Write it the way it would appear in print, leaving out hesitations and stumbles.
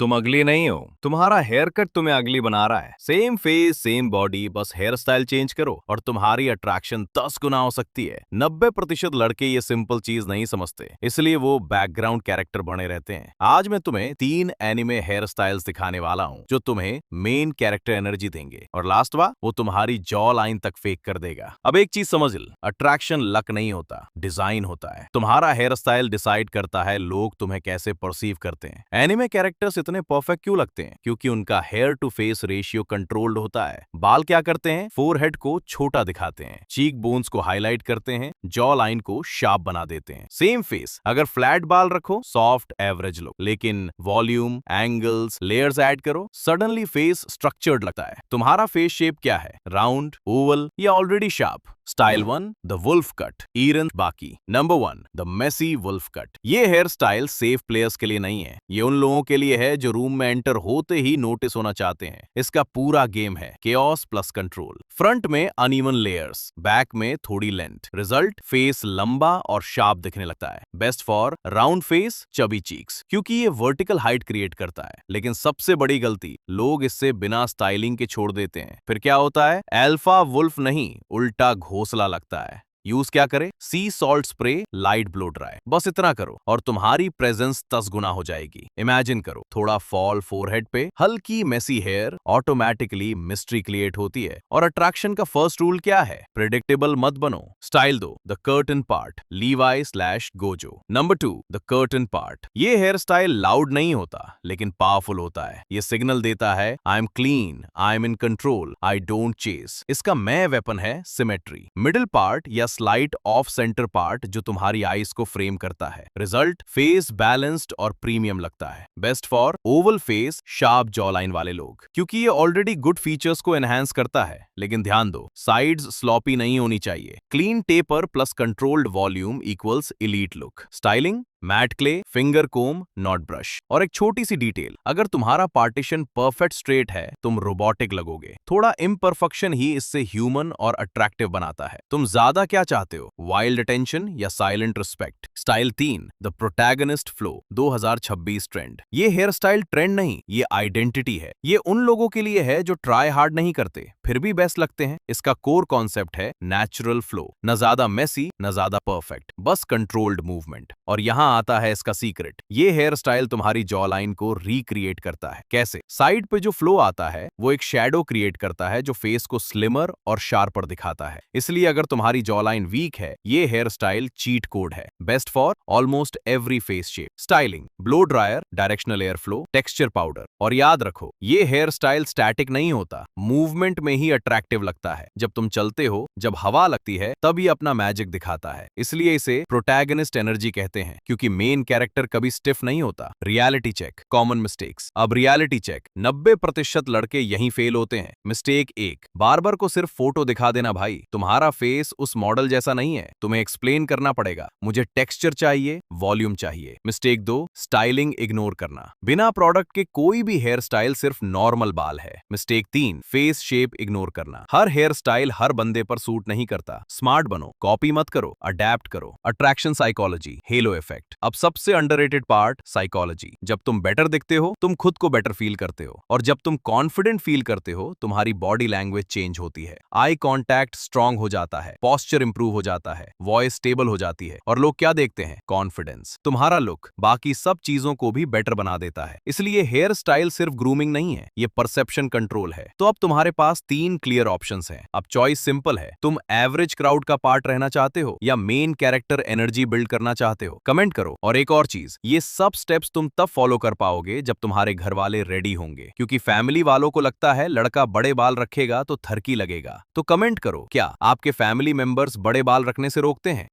तुम अगली नहीं हो, तुम्हारा हेयर कट तुम्हें अगली बना रहा है। सेम फेस सेम बॉडी, बस हेयर स्टाइल चेंज करो और तुम्हारी अट्रैक्शन 10 गुना हो सकती है। 90% लड़के ये सिंपल चीज नहीं समझते, इसलिए वो बैकग्राउंड कैरेक्टर बने रहते हैं। आज मैं तुम्हें 3 एनिमे हेयर स्टाइल्स दिखाने वाला हूँ जो तुम्हें मेन कैरेक्टर एनर्जी देंगे और लास्ट वो तुम्हारी जॉ लाइन तक फेक कर देगा। अब एक चीज समझ ल, अट्रैक्शन लक नहीं होता, डिजाइन होता है। तुम्हारा हेयर स्टाइल डिसाइड करता है लोग तुम्हें कैसे परसीव करते हैं। एनिमे कैरेक्टर्स इतने परफेक्ट क्यों लगते हैं? क्योंकि उनका hair to face ratio controlled होता है। बाल क्या करते हैं? फोरहेड को छोटा दिखाते हैं, चीक बोन्स को हाईलाइट करते हैं, जॉ लाइन को शार्प बना देते हैं। सेम फेस, अगर फ्लैट बाल रखो सॉफ्ट एवरेज लुक, लेकिन वॉल्यूम, एंगल्स, लेयर्स ऐड करो सडनली फेस स्ट्रक्चर्ड लगता है। तुम्हारा फेस शेप क्या है? राउंड, ओवल या already sharp? Style 1 the wolf cut, ईरन बाकी। Number 1 the messy wolf cut. ये हेयर स्टाइल सेफ प्लेयर्स के लिए नहीं है, ये उन लोगों के लिए है जो रूम में एंटर होते ही नोटिस होना चाहते हैं। इसका पूरा गेम है केओस प्लस कंट्रोल। फ्रंट में अनइवन लेयर्स, बैक में थोड़ी लेंथ, रिजल्ट फेस लंबा और शार्प दिखने लगता है। Best for round face, chubby cheeks, क्योंकि ये वर्टिकल हाइट क्रिएट करता है। लेकिन सबसे बड़ी गलती, लोग इससे बिना स्टाइलिंग के छोड़ देते हैं। फिर क्या होता है? अल्फा वुल्फ नहीं, उल्टा घोंसला लगता है। यूज क्या करें? सी salt spray, light blow dry, बस इतना करो और तुम्हारी प्रेजेंस 10 गुना हो जाएगी। इमेजिन करो, थोड़ा फॉल फोरहेड पे, हल्की messy hair, automatically mystery create होती है। और अट्रैक्शन का फर्स्ट रूल क्या है? प्रेडिक्टेबल मत बनो, स्टाइल दो। The curtain part, लीवाई slash Gojo. Number 2 the curtain part. ये हेयर स्टाइल लाउड नहीं होता लेकिन पावरफुल होता है। ये सिग्नल देता है I am clean, I am in control, I don't chase. इसका मैं वेपन है सिमेट्री। मिडिल पार्ट या स्लाइट ऑफ सेंटर पार्ट जो तुम्हारी आईज को फ्रेम करता है। रिजल्ट फेस बैलेंस्ड और प्रीमियम लगता है। Best for oval face, sharp jaw line वाले लोग, क्योंकि ये ऑलरेडी गुड फीचर्स को एनहांस करता है। लेकिन ध्यान दो, साइड्स स्लॉपी नहीं होनी चाहिए। Clean taper plus controlled volume equals elite look. Styling matte clay, finger comb, not brush. और एक छोटी सी डिटेल, अगर तुम्हारा पार्टीशन परफेक्ट स्ट्रेट है तुम रोबोटिक लगोगे। थोड़ा इम्परफेक्शन ही इससे ह्यूमन और अट्रैक्टिव बनाता है। तुम ज्यादा क्या चाहते हो? वाइल्ड अटेंशन या silent respect? Style 3 the protagonist flow, 2026 trend. ये हेयर स्टाइल ट्रेंड नहीं, ये आइडेंटिटी है। ये उन लोगों के लिए है जो ट्राई हार्ड नहीं करते फिर भी बेस्ट लगते हैं। इसका कोर कॉन्सेप्ट है नेचुरल फ्लो, न ज्यादा मेसी न ज्यादा परफेक्ट, बस कंट्रोल्ड मूवमेंट। और यहाँ आता है इसका सीक्रेट, ये हेयर स्टाइल तुम्हारी जॉ लाइन को रिक्रिएट करता है। कैसे? साइड पे जो फ्लो आता है वो एक शैडो क्रिएट करता है जो फेस को स्लिमर और शार्पर दिखाता है। इसलिए अगर तुम्हारी जॉ लाइन वीक है, ये हेयर स्टाइल चीट कोड है। Best for almost every face shape. Styling blow dryer, directional air flow, texture powder. और याद रखो, ये हेयर स्टाइल स्टैटिक नहीं होता, मूवमेंट में ही अट्रैक्टिव लगता है। जब तुम चलते हो, जब हवा लगती है, तब ये अपना मैजिक दिखाता है। इसलिए इसे प्रोटैगनिस्ट एनर्जी कहते हैं, क्योंकि मेन कैरेक्टर कभी स्टिफ नहीं होता। Reality check, common mistakes. अब रियलिटी चेक, 90% लड़के यहीं फेल होते हैं। मिस्टेक 1, बार्बर को सिर्फ फोटो दिखा देना। भाई, तुम्हारा फेस उस मॉडल जैसा नहीं है, तुम्हें एक्सप्लेन करना पड़ेगा, मुझे टेक्सचर चाहिए, वॉल्यूम चाहिए। मिस्टेक 2, स्टाइलिंग इग्नोर करना। बिना प्रोडक्ट के कोई भी हेयर स्टाइल सिर्फ नॉर्मल बाल है। मिस्टेक 3, फेस शेप इग्नोर करना। हर हेयर स्टाइल हर बंदे पर सूट नहीं करता। स्मार्ट बनो, कॉपी मत करो, अडेप्ट करो। Attraction psychology, hello effect. अब सबसे अंडररेटेड पार्ट, साइकोलॉजी। जब तुम बेटर दिखते हो, तुम खुद को बेटर फील करते हो, और जब तुम कॉन्फिडेंट फील करते हो, तुम्हारी बॉडी लैंग्वेज चेंज होती है। आई कांटेक्ट स्ट्रांग हो जाता है, पोस्चर इंप्रूव हो जाता है, वॉइस स्टेबल हो जाती है, और लोग क्या देखते हैं? कॉन्फिडेंस। तुम्हारा लुक बाकी सब चीजों को भी बेटर बना देता है। इसलिए हेयर स्टाइल सिर्फ ग्रूमिंग नहीं है, ये परसेप्शन कंट्रोल है। तो अब तुम्हारे पास 3 क्लियर ऑप्शंस हैं। अब चॉइस सिंपल है, तुम एवरेज क्राउड का पार्ट रहना चाहते हो या मेन कैरेक्टर एनर्जी बिल्ड करना चाहते हो? कमेंट करो। और एक और चीज, ये सब स्टेप्स तुम तब फॉलो कर पाओगे जब तुम्हारे घर वाले रेडी होंगे, क्योंकि फैमिली वालों को लगता है लड़का बड़े बाल रखेगा तो थरकी लगेगा। तो कमेंट करो, क्या आपके फैमिली मेंबर्स बड़े बाल रखने से रोकते हैं?